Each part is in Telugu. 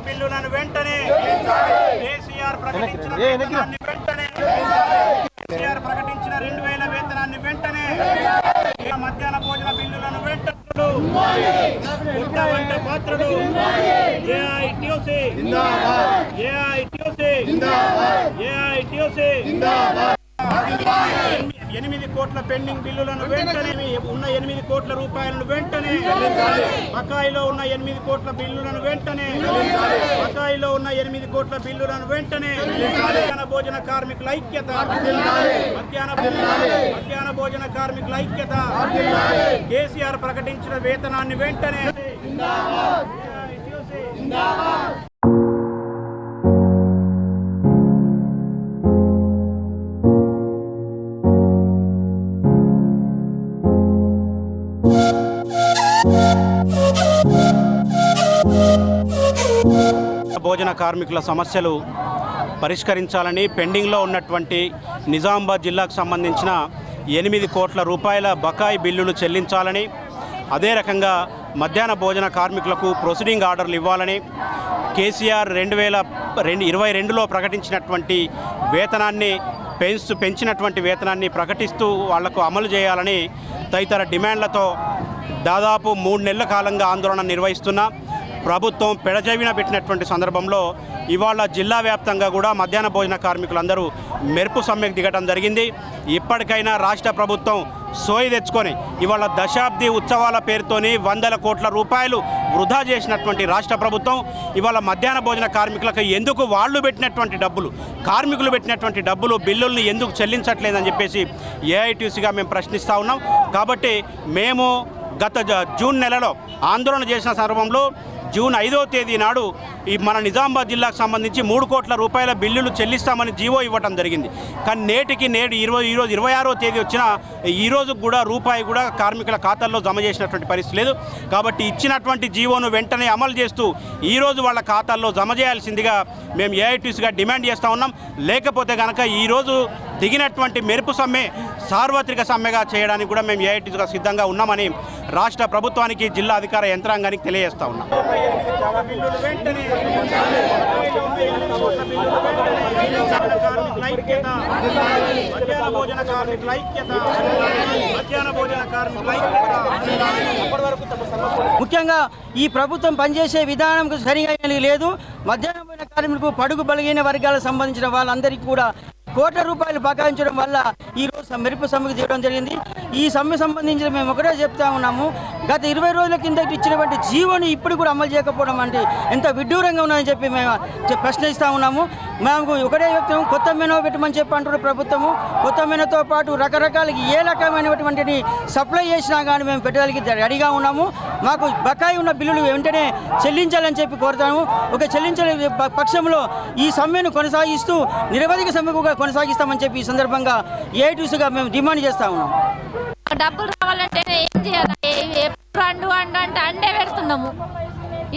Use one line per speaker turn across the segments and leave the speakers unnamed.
బిల్లులను వెంటనే కేసీఆర్ ప్రకటించిన కేసీఆర్ ప్రకటించిన 2000 వేతనాన్ని వెంటనే మధ్యాహ్న భోజన బిల్లులను వెంటనే పాత్రలు ఏఐటీయూసీ ఏఐటీయూసీ ఏఐటీయూసీ 8 కోట్ల పెండింగ్ బిల్లులను వెంటనే ఉన్న 8 కోట్ల రూపాయలను వెంటనే బకాయిలో ఉన్న 8 కోట్ల బిల్లులను వెంటనే బకాయిలో ఉన్న 8 కోట్ల బిల్లులను వెంటనే మధ్యాహ్న భోజన కార్మికుల ఐక్యత మధ్యాహ్న భోజన కార్మికుల ఐక్యత కేసీఆర్ ప్రకటించిన వేతనాన్ని వెంటనే భోజన కార్మికుల సమస్యలు పరిష్కరించాలని పెండింగ్లో ఉన్నటువంటి నిజామాబాద్ జిల్లాకు సంబంధించిన 8 కోట్ల రూపాయల బకాయి బిల్లులు చెల్లించాలని, అదే రకంగా మధ్యాహ్న భోజన కార్మికులకు ప్రొసీడింగ్ ఆర్డర్లు ఇవ్వాలని, కేసీఆర్ 2022లో ప్రకటించినటువంటి వేతనాన్ని పెంచినటువంటి వేతనాన్ని ప్రకటిస్తూ వాళ్లకు అమలు చేయాలని తదితర డిమాండ్లతో దాదాపు 3 నెలల కాలంగా ఆందోళన నిర్వహిస్తున్నా ప్రభుత్వం పెడచెవిన పెట్టినటువంటి సందర్భంలో ఇవాళ జిల్లా వ్యాప్తంగా కూడా మధ్యాహ్న భోజన కార్మికులందరూ మెరుపు సమ్మెకు దిగడం జరిగింది. ఇప్పటికైనా రాష్ట్ర ప్రభుత్వం సోయి తెచ్చుకొని ఇవాళ దశాబ్ది ఉత్సవాల పేరుతోని 100 కోట్ల రూపాయలు వృధా చేసినటువంటి రాష్ట్ర ప్రభుత్వం ఇవాళ మధ్యాహ్న భోజన కార్మికులకు ఎందుకు వాళ్ళు పెట్టినటువంటి డబ్బులు, కార్మికులు పెట్టినటువంటి డబ్బులు బిల్లుల్ని ఎందుకు చెల్లించట్లేదని చెప్పేసి ఏఐటీయూసీగా మేము ప్రశ్నిస్తూ ఉన్నాం. కాబట్టి మేము గత జూన్ నెలలో ఆందోళన చేసిన సందర్భంలో జూన్ 5వ తేదీ నాడు ఈ మన నిజామాబాద్ జిల్లాకు సంబంధించి 3 కోట్ల రూపాయల బిల్లులు చెల్లిస్తామని జీవో ఇవ్వడం జరిగింది. కానీ నేడు 26వ తేదీ వచ్చిన ఈరోజు కూడా రూపాయి కూడా కార్మికుల ఖాతాల్లో జమ చేసినటువంటి పరిస్థితి లేదు. కాబట్టి ఇచ్చినటువంటి జీవోను వెంటనే అమలు చేస్తూ ఈరోజు వాళ్ళ ఖాతాల్లో జమ చేయాల్సిందిగా మేము ఏఐటీయూసీగా డిమాండ్ చేస్తూ ఉన్నాం. లేకపోతే కనుక ఈరోజు దిగినటువంటి మెరుపు సమ్మె సార్వత్రిక సమ్మెగా చేయడానికి కూడా మేము ఏఐటీయూసీగా సిద్ధంగా ఉన్నామని రాష్ట్ర ప్రభుత్వానికి, జిల్లా అధికార యంత్రాంగానికి తెలియజేస్తా ఉన్నాం.
ముఖ్యంగా ఈ ప్రభుత్వం పనిచేసే విధానం సరిగా లేదు. మధ్యాహ్న భోజన కార్మికులకు పడుగు బలహీన వర్గాలకు సంబంధించిన వాళ్ళందరికీ కూడా కోట్ల రూపాయలు బకాయించడం వల్ల ఈరోజు మెరుపు సమ్మెకు చేయడం జరిగింది. ఈ సమ్మె సంబంధించి మేము ఒకటే చెప్తా ఉన్నాము, గత 20 రోజుల కింద ఇచ్చినటువంటి జీవోని ఇప్పుడు కూడా అమలు చేయకపోవడం అంటే ఎంత విడ్డూరంగా ఉన్నదని చెప్పి మేము ప్రశ్నిస్తూ ఉన్నాము. మేము ఒకటే చెప్తాము, కొత్త మెనూ పెట్టమని చెప్పి అంటున్న ప్రభుత్వము. కొత్త మెనూతో పాటు రకరకాలకి ఏ రకమైనటువంటి సప్లై చేసినా కానీ మేము పెట్టడానికి రెడీగా ఉన్నాము. మాకు బకాయి ఉన్న బిల్లులు వెంటనే చెల్లించాలని చెప్పి కోరుతాము. ఒక చెల్లించని పక్షంలో ఈ సమ్మెను కొనసాగిస్తూ నిరవధిక సమ్మెకు కొనసాగిస్తామని చెప్పి ఈ సందర్భంగా ఏఐటీయూసీగా మేము డిమాండ్ చేస్తా ఉన్నాం.
డబ్బులు రావాలంటే ఏం చేయాలి? ఎప్పుడు అంటే అండే పెడుతున్నాము.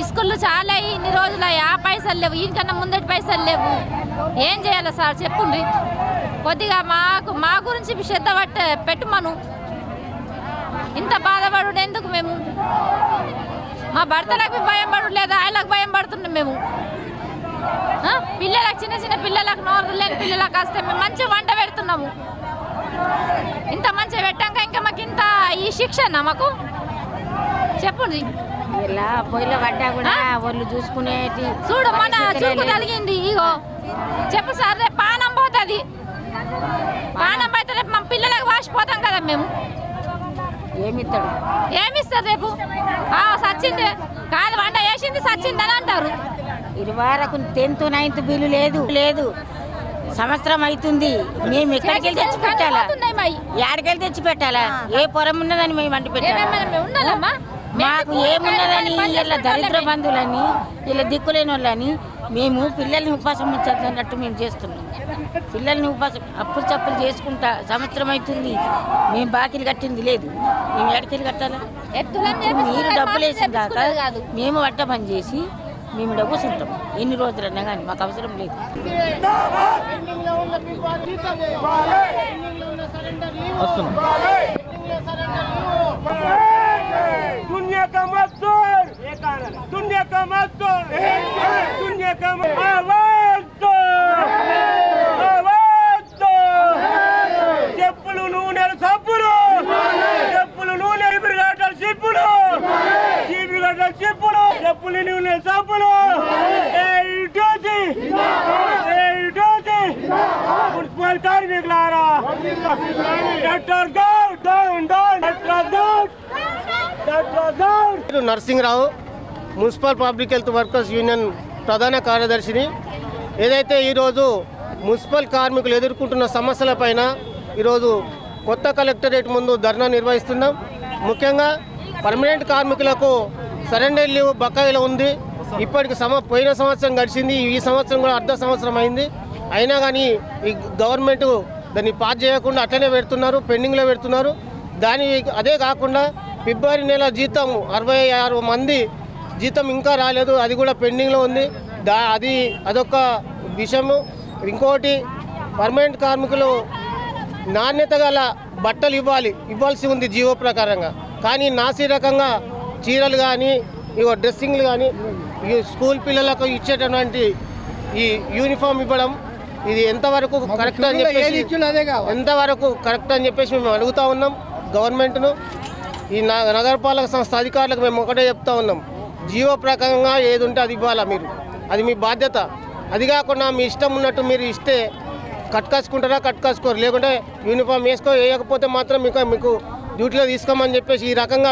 స్కూళ్ళు చాలా ఇన్ని రోజులు ఆ పైసలు లేవు, ఇంకన్నా ముందటి పైసలు లేవు. ఏం చేయాలి సార్ చెప్పుండ్రి. కొద్దిగా మా గురించి శ్రద్ధ పెట్టుమను. ఇంత బాధపడు ఎందుకు? మేము మా భర్తలకు భయం పడు లేదా ఆయనకు భయం పడుతున్నాం. మేము పిల్లలకు చిన్న పిల్లలకు నోరు లేని పిల్లలకు వస్తే మేము మంచిగా వంట పెడుతున్నాము. ఇంత మంచిగా పెట్టాక ఇంకా మాకు ఇంత ఈ శిక్షణ మాకు చెప్పండి.
ఇలా పొయ్యిలో పడ్డా కూడా వాళ్ళు చూసుకునేటి
చూడు మన చూపు కలిగింది. ఇగో చెప్పు సార్, రేపు పానం పోతుంది. పానం పోతే రేపు మా పిల్లలకు వాసిపోతాం కదా మేము. ఏమిస్తారు రేపు? సచ్చింది కాదు, వంట వేసింది సచ్చింది అని అంటారు.
20 10th 9th బిల్లు లేదు. సంవత్సరం అవుతుంది. మేము ఎక్కడికి వెళ్ళి తెచ్చి పెట్టాలా? ఏడకెళ్ళి తెచ్చి పెట్టాలా? ఏ పొరం ఉన్నదని మేము వంట పెట్టాలి. మాకు ఏమున్నదని ఇలా దరిద్ర బంధువులని ఇలా దిక్కులేని వాళ్ళని మేము పిల్లల్ని ఉపాసం ఉంచద్దన్నట్టు మేము చేస్తున్నాం. పిల్లల్ని ఉపాసం అప్పులు చప్పులు చేసుకుంటా సంవత్సరం అవుతుంది. మేము బాకీలు కట్టింది లేదు. మేము ఎడకెళ్ళి కట్టాలా? మీరు డబ్బులు వేసిన దాకా మేము వంట పని చేసి మేము డబ్బు ఉంటాం. ఎన్ని రోజులన్నా కానీ మాకు అవసరం లేదు.
दुनिया का मजदूर, दुनिया का मजदूर, दुनिया का आवाज दो, आवाज दो. చెప్పులు నూనెలు సబ్బులు, చెప్పులు నూనె ఇబ్రిగడ్డలు సిప్పులు, ఇబ్రిగడ్డలు సిప్పులు, చెప్పులు నూనె సబ్బులు. ఏటోసి మున్సిపల్ కార్మికులారా, doctor Goud down down, doctor Goud.
Narasimharao, municipal public health workers union ప్రధాన కార్యదర్శిని. ఏదైతే ఈరోజు మున్సిపల్ కార్మికులు ఎదుర్కొంటున్న సమస్యలపైన ఈరోజు కొత్త కలెక్టరేట్ ముందు ధర్నా నిర్వహిస్తున్నాం. ముఖ్యంగా పర్మనెంట్ కార్మికులకు సరెండర్ లీవ్ బకాయిలు ఉంది. ఇప్పటికి పోయిన సంవత్సరం గడిచింది, ఈ సంవత్సరం కూడా అర్ధ సంవత్సరం అయింది. అయినా కానీ ఈ గవర్నమెంట్ దాన్ని పాస్ చేయకుండా అట్లనే పెడుతున్నారు, పెండింగ్లో పెడుతున్నారు. అదే కాకుండా ఫిబ్రవరి నెల జీతం 66 మంది జీతం ఇంకా రాలేదు, అది కూడా పెండింగ్లో ఉంది. అదొక విషయము. ఇంకోటి, పర్మనెంట్ కార్మికులు నాణ్యత గల బట్టలు ఇవ్వాల్సి ఉంది జీవో ప్రకారంగా. కానీ నాసి రకంగా చీరలు కానీ డ్రెస్సింగ్లు కానీ ఈ స్కూల్ పిల్లలకు ఇచ్చేటటువంటి ఈ యూనిఫామ్ ఇవ్వడం ఇది ఎంతవరకు కరెక్ట్ అని చెప్పేసి మేము అడుగుతూ ఉన్నాం గవర్నమెంట్ను. ఈ నగరపాలక సంస్థ అధికారులకు మేము ఒకటే చెప్తా ఉన్నాం, జీవో ప్రకారంగా ఏది ఉంటే అది ఇవ్వాలా మీరు, అది మీ బాధ్యత. అది కాకుండా మీ ఇష్టం ఉన్నట్టు మీరు ఇస్తే కట్టుకోసుకుంటారా, కట్టుకోసుకోరు, లేకుంటే యూనిఫామ్ వేయకపోతే మాత్రం మీకు డ్యూటీలో తీసుకోమని చెప్పేసి ఈ రకంగా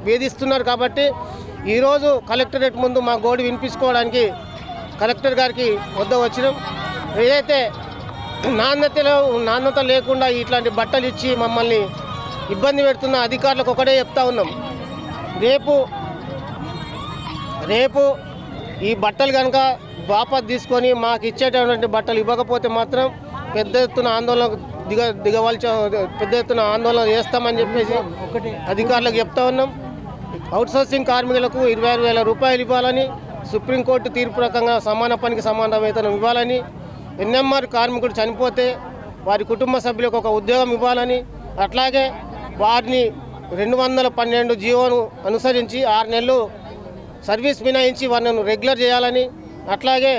వేధిస్తున్నారు. కాబట్టి ఈరోజు కలెక్టరేట్ ముందు మా గోడు వినిపించుకోవడానికి కలెక్టర్ గారికి వద్ద వచ్చినాం. ఏదైతే నాణ్యత లేకుండా ఇట్లాంటి బట్టలు ఇచ్చి మమ్మల్ని ఇబ్బంది పెడుతున్న అధికారులకు ఒకటే చెప్తా ఉన్నాం, రేపు ఈ బట్టలు కనుక వాపస్ తీసుకొని మాకు ఇచ్చేటటువంటి బట్టలు ఇవ్వకపోతే మాత్రం పెద్ద ఎత్తున ఆందోళన చేస్తామని చెప్పేసి అధికారులకు చెప్తా ఉన్నాం. అవుట్సోర్సింగ్ కార్మికులకు 26,000 రూపాయలు ఇవ్వాలని, సుప్రీంకోర్టు తీర్పు రకంగా సమాన పనికి సమాన వేతనం ఇవ్వాలని, ఎన్ఎంఆర్ కార్మికుడు చనిపోతే వారి కుటుంబ సభ్యులకు ఒక ఉద్యోగం ఇవ్వాలని, అట్లాగే వారిని 212 జీవోను అనుసరించి 6 నెలలు సర్వీస్ మినహాయించి వారిని రెగ్యులర్ చేయాలని, అట్లాగే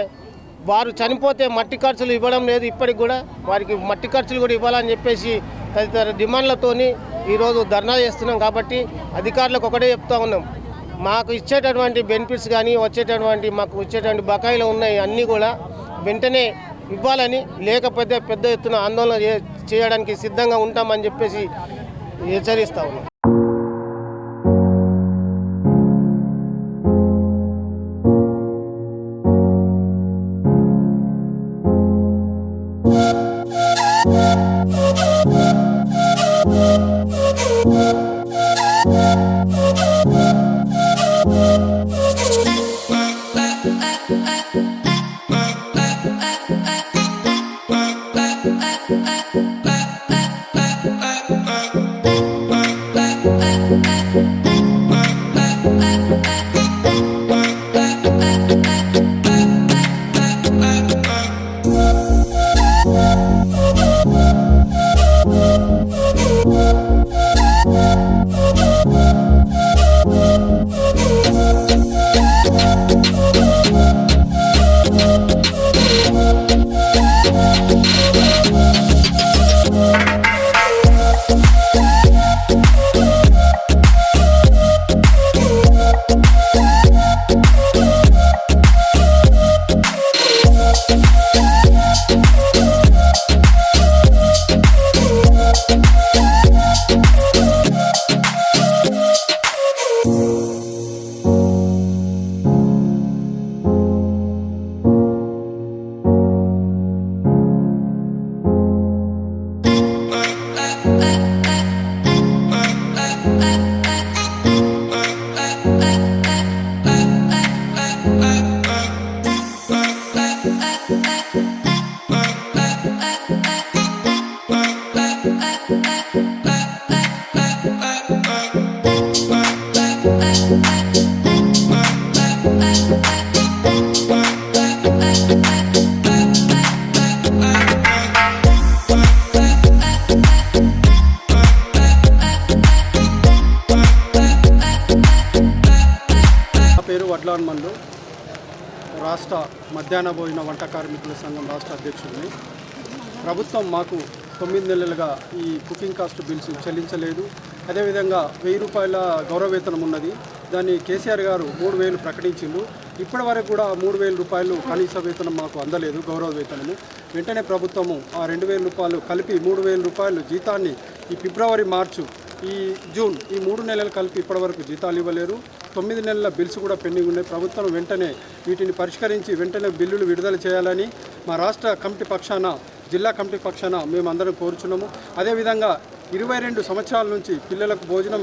వారు చనిపోతే మట్టి ఖర్చులు ఇవ్వడం లేదు, ఇప్పటికి కూడా వారికి మట్టి ఖర్చులు కూడా ఇవ్వాలని చెప్పేసి తదితర డిమాండ్లతోని ఈరోజు ధర్నా చేస్తున్నాం. కాబట్టి అధికారులకు ఒకటే చెప్తా ఉన్నాం, మాకు ఇచ్చేటటువంటి బెనిఫిట్స్ కానీ మాకు వచ్చేటువంటి బకాయిలు ఉన్నాయి అన్నీ కూడా వెంటనే ఇవ్వాలని, లేకపోతే పెద్ద ఎత్తున ఆందోళన చేయడానికి సిద్ధంగా ఉంటామని చెప్పేసి హెచ్చరిస్తా ఉన్నాం.
రాష్ట్ర మధ్యాహ్న భోజన వంట కార్మికుల సంఘం రాష్ట్ర అధ్యక్షుడిని. ప్రభుత్వం మాకు 9 నెలలుగా ఈ కుకింగ్ కాస్ట్ బిల్స్ చెల్లించలేదు. అదేవిధంగా 1000 రూపాయల గౌరవ వేతనం ఉన్నది. దాన్ని కేసీఆర్ గారు 3000 ప్రకటించిండు. ఇప్పటి వరకు కూడా 3000 రూపాయలు కనీస వేతనం మాకు అందలేదు, గౌరవ వేతనము. వెంటనే ప్రభుత్వము ఆ 2000 రూపాయలు కలిపి 3000 రూపాయలు జీతాన్ని ఈ ఫిబ్రవరి, మార్చి, ఈ జూన్ ఈ 3 నెలలు కలిపి ఇప్పటివరకు జీతాలు ఇవ్వలేరు. 9 నెలల బిల్స్ కూడా పెండింగ్ ఉన్నాయి. ప్రభుత్వం వెంటనే వీటిని పరిష్కరించి వెంటనే బిల్లులు విడుదల చేయాలని మా రాష్ట్ర కమిటీ పక్షాన, జిల్లా కమిటీ పక్షాన మేమందరం కోరుచున్నాము. అదేవిధంగా 22 సంవత్సరాల నుంచి పిల్లలకు భోజనం,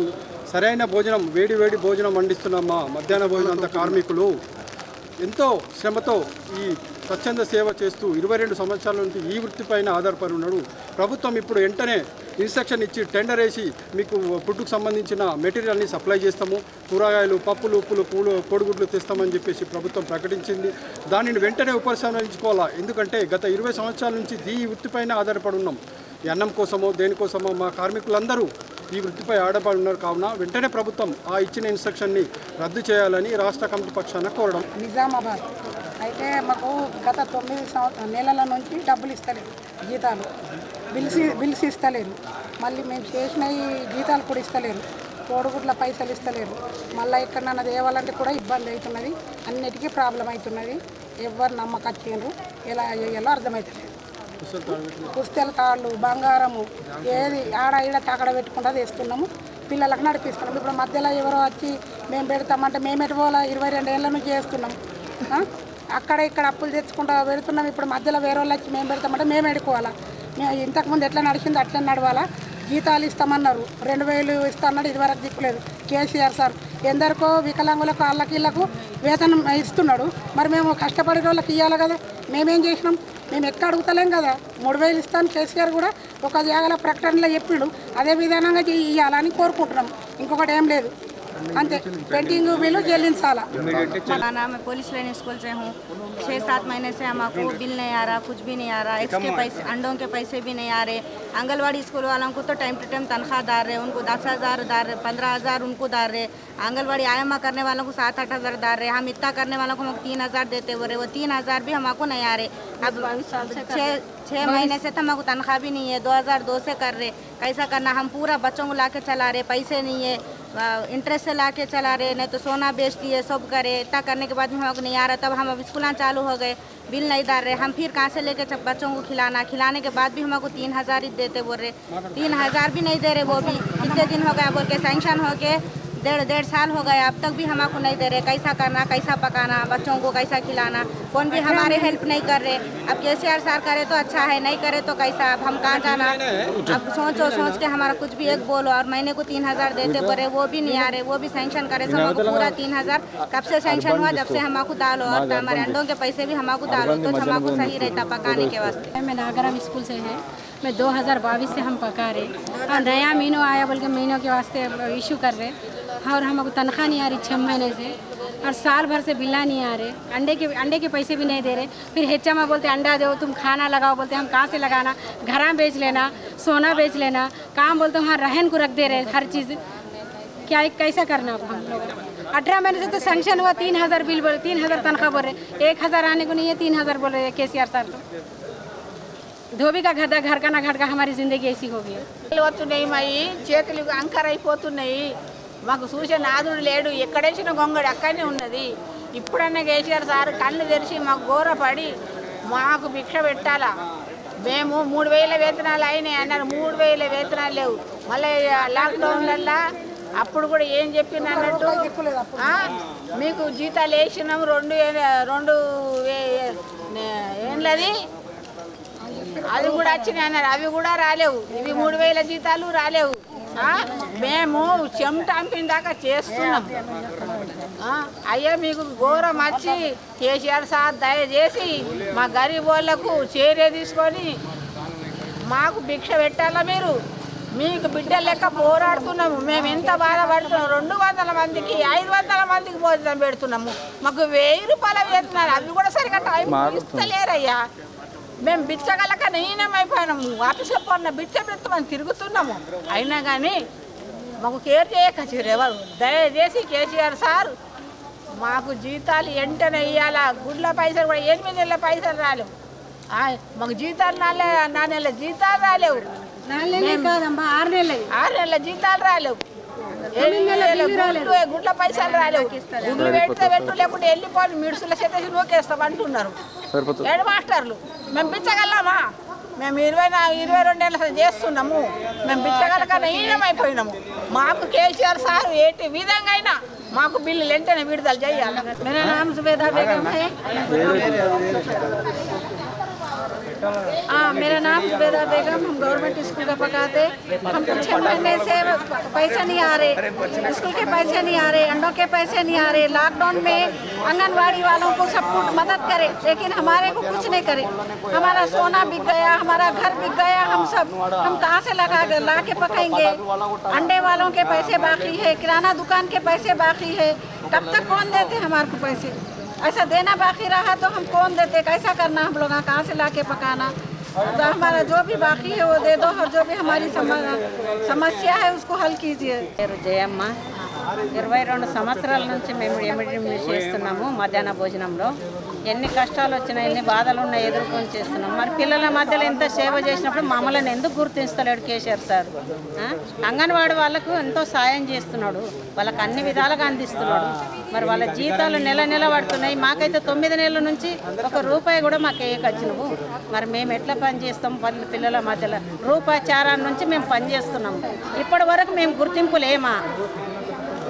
సరైన భోజనం, వేడి వేడి భోజనం వండిస్తున్నాం. మా మధ్యాహ్న భోజనంత కార్మికులు ఎంతో శ్రమతో ఈ స్వచ్ఛంద సేవ చేస్తూ 22 సంవత్సరాల నుంచి ఈ వృత్తిపైన ఆధారపడి ఉన్నాడు. ప్రభుత్వం ఇప్పుడు వెంటనే ఇన్స్ట్రక్షన్ ఇచ్చి టెండర్ వేసి మీకు ఫుడ్కు సంబంధించిన మెటీరియల్ని సప్లై చేస్తాము, కూరగాయలు, పప్పులు, ఉప్పులు, పూలు, కోడిగుడ్లు తెస్తామని చెప్పేసి ప్రభుత్వం ప్రకటించింది. దానిని వెంటనే ఉపసంహరించుకోవాలా. ఎందుకంటే గత 20 సంవత్సరాల నుంచి ఈ వృత్తిపైన ఆధారపడి ఉన్నాం. ఈ అన్నం కోసమో దేనికోసమో మా కార్మికులందరూ ఈ వృత్తిపై ఆధారపడి ఉన్నారు. కావున వెంటనే ప్రభుత్వం ఆ ఇచ్చిన ఇన్స్ట్రక్షన్ని రద్దు చేయాలని రాష్ట్ర కమిటీ పక్షాన కోరడం.
నిజామాబాద్ అయితే మాకు గత 9 నెలల నుంచి డబ్బులు ఇస్తలేరు, జీతాలు బిల్స్ ఇస్తలేరు. మళ్ళీ మేము చేసిన ఈ జీతాలు కూడా ఇస్తలేరు, కోడిగుడ్ల పైసలు ఇస్తలేరు. మళ్ళీ ఎక్కడన్నా తేవాలంటే కూడా ఇబ్బంది అవుతున్నది, అన్నిటికీ ప్రాబ్లం అవుతున్నది. ఎవరు నమ్మకచ్చిండ్రు, ఎలా చేయాలో అర్థమవుతలేదు. పుస్తల తాళ్ళు, బంగారము ఏది ఆడ ఈడ తాకడ పెట్టుకుంటా తెస్తున్నాము, పిల్లలకు నడిపిస్తున్నాము. ఇప్పుడు మధ్యలో ఎవరో వచ్చి మేము పెడతామంటే మేము ఎటుపోలా 22 ఏళ్ళ నుంచి చేస్తున్నాం. అక్కడ ఇక్కడ అప్పులు తెచ్చుకుంటా పెడుతున్నాం. ఇప్పుడు మధ్యలో వేరే వాళ్ళు వచ్చి మేము పెడతామంటే మేము ఎడుకోవాలా? మేము ఇంతకుముందు ఎట్లా నడిచింది అట్లా నడవాలా? జీతాలు ఇస్తామన్నారు, 2000 ఇస్తామన్నాడు, ఇదివరకు దిక్కులేదు. కేసీఆర్ సార్ ఎందరికో వికలాంగులకు, వాళ్ళకి వీళ్ళకు వేతనం ఇస్తున్నాడు. మరి మేము కష్టపడే వాళ్ళకి ఇవ్వాలి కదా. మేమేం చేసినాం? మేము ఎక్కడ అడుగుతలేం కదా. 3000 ఇస్తాను కేసీఆర్ కూడా ఒక జాగాల ప్రకటనలో చెప్పిండు, అదే విధానంగా ఇవ్వాలని కోరుకుంటున్నాం. ఇంకొకటి ఏం లేదు, अंते पेंटिंग बिल చెల్లించాలా।
मैं पुलिस लाइन स्कूल से हूँ। 6-7 महीने से हमको बिल नहीं आ रहा, कुछ भी नहीं आ रहा। एक्स के पैसे, अंडों के पैसे भी नहीं आ रहे। आंगनवाड़ी स्कूल वालों को तो टाइम टू टाइम तनख्वाह दार रहे, उनको 10,000 दार रहे, 15,000 उनको दार रहे। आंगनवाड़ी आयमा करने वालों को 7-8 हज़ार दार रहे। हम इतना करने वालों को 3,000 देते हुए रहे, वो 3,000 भी हमको नहीं आ रहे। अब 6 महीने से तो हमको तनख्वाह भी नहीं है, 2002 से कर रहे। कैसा करना? हम पूरा बच्चों को ला के चला रहे, पैसे नहीं है, इंटरेस्ट से ला के चला रहे, नहीं तो सोना बेच दिए, सब करे। इतना करने के बाद भी हमको नहीं आ रहा। तब हम अब स्कूल चालू हो गए, बिल नहीं डाल रहे। हम फिर कहाँ से लेके बच्चों को खिलाने के बाद भी हमको 3,000 ही देते बोल रहे। 3,000 भी नहीं दे रहे, वो भी कितने दिन हो गया बोल के सैंक्शन हो के 1.5 साल हो गए, अब तक भी हमको नहीं दे रहे। कैसा करना, कैसा पकाना, बच्चों को कैसा खिलाना, कौन भी हमारे हेल्प नहीं कर रहे। अब केसीआर सर करे तो अच्छा है, नहीं करे तो कैसा? अब हम कहाँ जाना? अब सोच के हमारा कुछ भी एक बोलो। और महीने को 3,000 देते बोले, वो भी नहीं आ रहे। वो भी सैंक्शन करे तो हमको पूरा 3,000 कब से सैंक्शन हुआ? जब से हमको डालो, और हमारे अंडों के पैसे भी हमको डालो तो हमको सही रहता पकाने के वास्ते।
मैं नागराम स्कूल से है, मैं 2022 से हम पका रहे और नया महीनों आया बोल के महीनों के वास्ते इशू कर रहे। और हमको तनख्वाह नहीं आ रही 6 महीने से, और साल भर से बिल्ला नहीं आ रहे। अंडे के पैसे भी नहीं दे रहे। फिर हेचा में बोलते अंडा दो, तुम खाना लगाओ, बोलते हम कहाँ से लगाना? घर में बेच लेना, सोना बेच लेना, काम बोलते वहाँ रहन को रख दे रहे हर चीज़। क्या कैसा करना अब हम लोग? 18 महीने से तो सैंक्शन हुआ, 3,000 बिल बोल, 3,000 तनख्वाह बोल रहे, 1,000 आने को नहीं है, 3,000 बोल रहे केसीआर सर। तो धोबी का घर का ना घर का हमारी ज़िंदगी ऐसी हो गई।
చేతులు అంకర అయిపోతున్నాయి, మాకు చూసే నాదుడు లేడు, ఎక్కడేసిన గొంగడి అక్కడనే ఉన్నది. ఇప్పుడన్నా కేసీఆర్ సార్ కళ్ళు తెరిచి మాకు ఘోరపడి మాకు భిక్ష పెట్టాలా. మేము 3,000 వేతనాలు అయినాయి అన్నారు, 3,000 వేతనాలు లేవు. మళ్ళీ లాక్డౌన్లల్లా అప్పుడు కూడా ఏం చెప్పింది అన్నట్టు, మీకు జీతాలు వేసినాము 2 ఏండ్లది అవి కూడా వచ్చినాయి అన్నారు, అవి కూడా రాలేవు. ఇవి 3,000 జీతాలు రాలేవు. మేము చెమటంపిన దాకా చేస్తున్నాం. అయ్యా మీకు ఘోరం వచ్చి కేసీఆర్ సార్ దయచేసి మా గరీబ్ వాళ్ళకు చర్య తీసుకొని మాకు భిక్ష పెట్టాలా. మీరు మీకు బిడ్డల లెక్క పోరాడుతున్నాము. మేము ఎంత బాధపడుతున్నాం. 200 మందికి 500 మందికి భోజనం పెడుతున్నాము. మాకు 1,000 రూపాయల వేతనాలు, అవి కూడా సరిగ్గా టైం ఇస్తలేరయ్యా. మేము బిచ్చగలక నేనేమైపోయినాము. ఆఫీస్లో పడిన బిచ్చ పెడతామని తిరుగుతున్నాము. అయినా కానీ మాకు కేర్ చేయక ఎవరు. దయచేసి కేసీఆర్ సార్ మాకు జీతాలు వెంటనే ఇవ్వాలా. గుడ్ల పైసలు కూడా 8 నెలల పైసలు రాలేవు. మాకు జీతాలు 4 నెలల జీతాలు రాలేవు.
6
నెలల జీతాలు రాలేవు. గుడ్ల పైసలు రాలేవు. గుడ్లు పెడితే పెట్టు, లేకుంటే వెళ్ళిపోయి మిడుసుల చేసి నూకేస్తాం అంటున్నారు హెడ్ మాస్టర్లు. మేము పిచ్చగలమా? మేము 22 ఏళ్ళ చేస్తున్నాము. మేము పిచ్చగలకన్నా ఈయనమైపోయినాము. మాకు కేసీఆర్ సార్ ఏంటి విధంగా అయినా మాకు బిల్లులు వెంటనే విడుదల చేయాలి.
मेरा नाम जुबेदा बेगम है। मेरा नाम जुबेदा बेगम। हम गवर्नमेंट स्कूल का पकाते। हमको 6 महीने से पैसे नहीं आ रहे, स्कूल के पैसे नहीं आ रहे, अंडों के पैसे नहीं आ रहे। लॉकडाउन में आंगनवाड़ी वालों को सब मदद करे, लेकिन हमारे को कुछ नहीं करे। हमारा सोना बिक गया, हमारा घर बिक गया। हम कहाँ से ला के पकाएंगे? अंडे वालों के पैसे बाकी है, किराना दुकान के पैसे बाकी है। कब तक कौन देते हमारे को पैसे? ऐसा देना बाकी रहा तो हम कौन देते? कैसा करना हम लोग? कहाँ से ला के पकाना? तो हमारा जो भी बाकी है वो दे दो, और जो भी हमारी समस्या है उसको हल कीजिए।
జయమ్మ 22 సంవత్సరాల నుంచి మేము ఎమిడి చేస్తున్నాము. మధ్యాహ్న భోజనంలో ఎన్ని కష్టాలు వచ్చినా, ఎన్ని బాధలు ఉన్నా ఎదుర్కొని చేస్తున్నాం. మరి పిల్లల మధ్యలో ఎంత సేవ చేసినప్పుడు మమ్మల్ని ఎందుకు గుర్తిస్తలేడు కేసీఆర్ సార్? అంగన్వాడీ వాళ్ళకు ఎంతో సాయం చేస్తున్నాడు, వాళ్ళకి అన్ని విధాలుగా అందిస్తున్నాడు. మరి వాళ్ళ జీతాలు నెల నెల పడుతున్నాయి. మాకైతే 9 నెలల నుంచి ₹1 కూడా మాకు వేయకొచ్చినవు. మరి మేము ఎట్లా పని చేస్తాం? పిల్లల మధ్యలో రూపాచారం నుంచి మేము పని చేస్తున్నాము. ఇప్పటి వరకు మేము గుర్తింపు లేమా?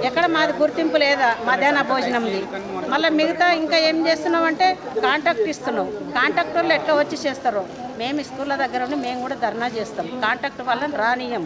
ఎక్కడ మాది గుర్తింపు లేదా మధ్యాహ్న భోజనంది? మళ్ళీ మిగతా ఇంకా ఏం చేస్తున్నాం అంటే కాంట్రాక్ట్ ఇస్తున్నాం. కాంట్రాక్టర్లు ఎట్లా వచ్చి చేస్తారో మేము స్కూళ్ళ దగ్గర ఉండి మేము కూడా ధర్నా చేస్తాం. కాంట్రాక్ట్ వాళ్ళని రానియం.